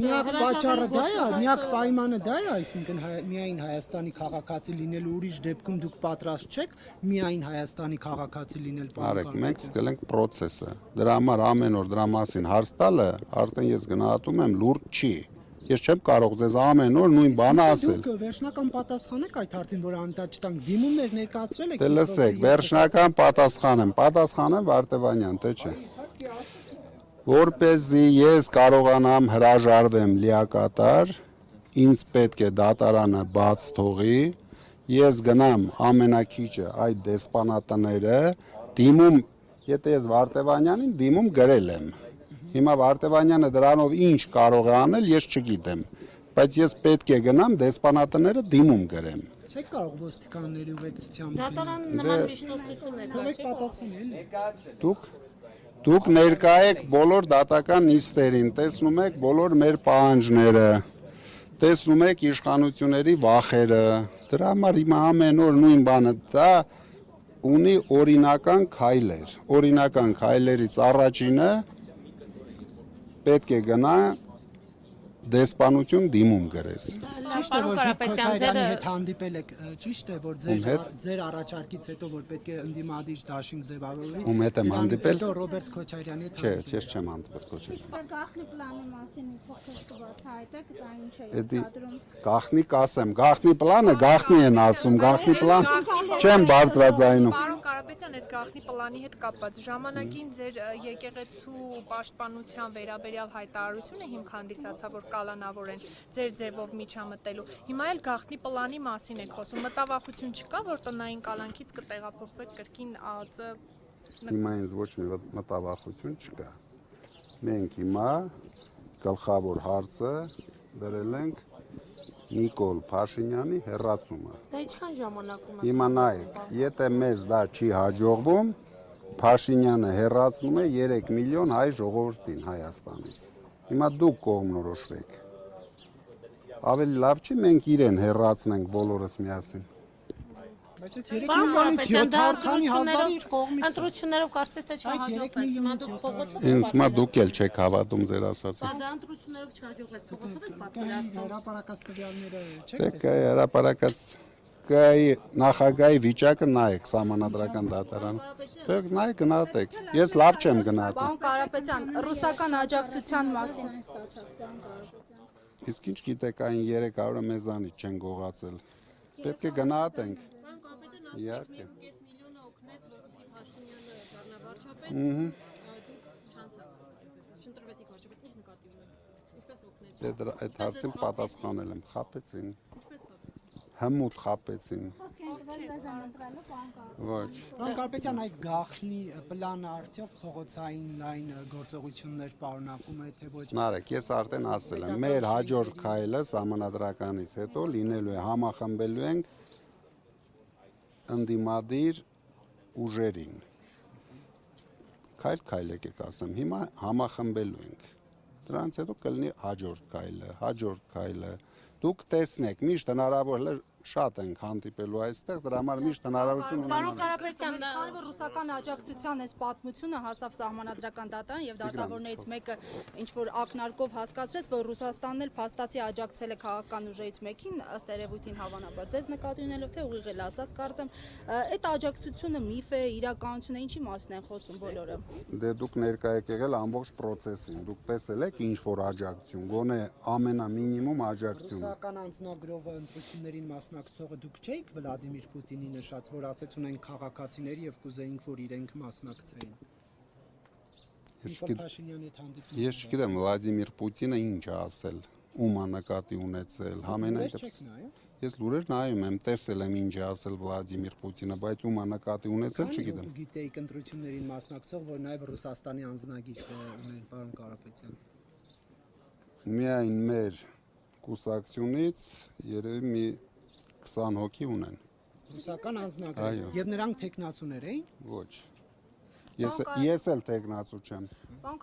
Միակ պատճառը դա է, միակ պայմանը դա է, այսինքն միայն Հայաստանի քաղաքացի լինելու, ուրիշ դեպքում դուք պատրաստ չեք միայն Հայաստանի քաղաքացի լինել։ Արեք, մենք սկսենք process-ը։ Դրա համար ամեն օր դրա մասին հարց տալը, արդեն ես գնահատում եմ լուրջ չի։ Ես չեմ կարող ձեզ ամեն օր նույն բանը ասել։ Դուք վերջնական պատասխան եք այդ հարցին, որ անտար չտանք, դիմումներ ներկայացրել եք։ Դե լսեք, վերջնական պատասխանեմ Վարդևանյան, թե չէ։ Որպեսզի ես կարողանամ հրաժարվեմ լիակատար, ինձ պետք է դատարանը բաց թողի, ես գնամ ամենակիչը այդ դեսպանատները, դիմում, եթե ես Վարդևանյանին դիմում գրել եմ։ Հիմա Վարդևանյանը դրանով ինչ կարող է անել, ես չգիտեմ, բայց ես պետք է գնամ դեսպանատները դիմում գրեմ։ Չեք կարող ոստիկանների ուղեկցությամբ։ Դատարան նման միջնորդություններ Թողեք պատասխանել։ Դուք ներկա եք բոլոր դատական նիստերին, տեսնում եք բոլոր մեր պահանջները, տեսնում եք իշխանությունների վախերը, դրա համար հիմա ամեն օր նույն բանը, դա ունի օրինական քայլեր, օրինական քայլերից առաջինը պետք է գնա դեսպանություն դիմում գրես։ Ճիշտ է, որ Քոչարյանի հետ հանդիպել եք, ճիշտ է, որ ձեր առաջարկից հետո, որ պետք է ընդդիմադիր դաշինք ձևավորվի։ Ում հետ եմ հանդիպել։ Հետո Ռոբերտ Քոչարյանի հետ Չէ, ես չեմ հանդիպել Քոչարյանի։ Ձեր գաղտնի պլանի մասին փոքր բացահայտեք, դա ինչ է ցածրում։ Գաղտնի կասեմ, գաղտնի պլանը գաղտնի են ասում, գաղտնի պլան չեմ բարձրաձայնում։ Պարոն Կարապետյան, այդ գաղտնի պլանի հետ կապված ժամանակին ձեր եկեղեցու պաշտպանության վերաբերյալ հայտարարությունը հիմք հանդիսացավ, որ կալանավորեն ձեր ձևով միջամտելու։ Հիմա էլ գաղտնի պլանի մասին եք խոսում։ Մտավախություն չկա, որ տնային կալանքից կտեղափոխվեք կրկին ԱԱԾ։ Հիմա ինձ ոչ մի մտավախություն չկա։ Մենք հիմա գլխավոր հարցը դրել ենք Նիկոլ Փաշինյանի հեռացումը։ Դա ինչքան ժամանակում է։ Հիմա նայեք, եթե մեզ դա չի հաջողվում, Փաշինյանը հեռացնում է 3 միլիոն հայ ժողովրդին Հայաստանից։ Հիմա դուք կողմնորոշվեք։ Ավելի լավ չի մենք իրեն հեռացնենք բոլորս միասին։ Բայց այդ 3 միլիոնից 700-ը իր կողմից։ Ընտրություններով կարծես թե չհաջողվեց։ Հիմա դուք փողոցով Ինձ մա դուք էլ չեք հավատում ձեր ասածին։ Դա ընտրություններով չհաջողվեց, փողոցով եք պատկերացնում։ Հրապարակած տվյալները չեք Դե կայ հրապարակած կայ նախագահի վիճակը նայեք սահմանադրական դատարան։ Դե նայեք գնահատեք։ Ես լավ չեմ գնահատում։ Պարոն Կարապետյան, ռուսական աջակցության մասին։ Իսկ ինչ գիտեք այն 300-ը մեզանից չեն գողացել։ Պետք է գնահատենք։ Իհարկե։ 1.5 միլիոնը օգնեց, որպեսզի Փաշինյանը դառնա վարչապետ։ Դուք չընտրվեցիք վարչապետ, ինչ նկատի ունեք։ Ինչպես օգնեց։ Դե այդ հարցին պատասխանել եմ, խապեցին։ Ինչպես խփեց։ Հմուտ խապեցին։ Խոսք ենք դրել ձեզ ընտրելու, պարոն Կարապետյան։ Ոչ։ Պարոն Կարապետյան, այդ գաղտնի պլանը արդյոք փողոցային լայն գործողություններ պարունակում է, թե ոչ։ Նարեկ, ես արդեն ասել եմ, մեր հաջորդ քայլը սահմանադրականից հետո լինելու է համախմբելու ենք ընդդիմադիր ուժերին։ Քայլ եկեք ասեմ, հիմա համախմբելու ենք։ Դրանից հետո կլինի հաջորդ քայլը։ Դուք տեսնեք, միշտ հնարավոր է շատ ենք հանդիպելու այստեղ, դրա համար միշտ հնարավորություն Պարոն Կարապետյան, Քանի որ ռուսական աջակցության այս պատմությունը հասավ սահմանադրական դատարան եւ դատավորներից մեկը ինչ որ ակնարկով հասկացրեց, որ Ռուսաստանն էլ փաստացի աջակցել է քաղաքական ուժերից մեկին, ըստ երևույթին հավանաբար։ Ձեզ նկատի ունելով թե ուղիղ էլ ասած, կարծեմ, այդ աջակցությունը միֆ է, իրականություն է, ինչի մասին են խոսում բոլորը։ Դե դուք ներկա եք եղել ամբողջ process-ին, դուք տեսել եք ինչ որ աջակցություն, գոնե ամենամինիմում աջակցություն։ Ռուսական անձնագրովը ընտրություններին մասնակցողը դուք չէիք Վլադիմիր Պուտինի նշած, որ ասեց ունենք քաղաքացիներ եւ կուզեինք, որ իրենք մասնակցեին։ Ես չգիտեմ Վլադիմիր Պուտինը ինչ է ասել, ում է նկատի ունեցել, համենայն դեպս։ Ես լուրեր նայում եմ, տեսել եմ ինչ է ասել Վլադիմիր Պուտինը, բայց ում է նկատի ունեցել, չգիտեմ։ Դուք գիտեիք ընտրություններին մասնակցող, որ նաեւ Ռուսաստանի անձնագիր ունեն, պարոն Կարապետյան։ Միայն մեր կուսակցությունից երևի մի 20 հոգի ունեն։ Ռուսական անձնագիր։ Եվ նրանք տեխնացուներ էին։ Ոչ։ Ես էլ տեխնացու չեմ։ Պարոն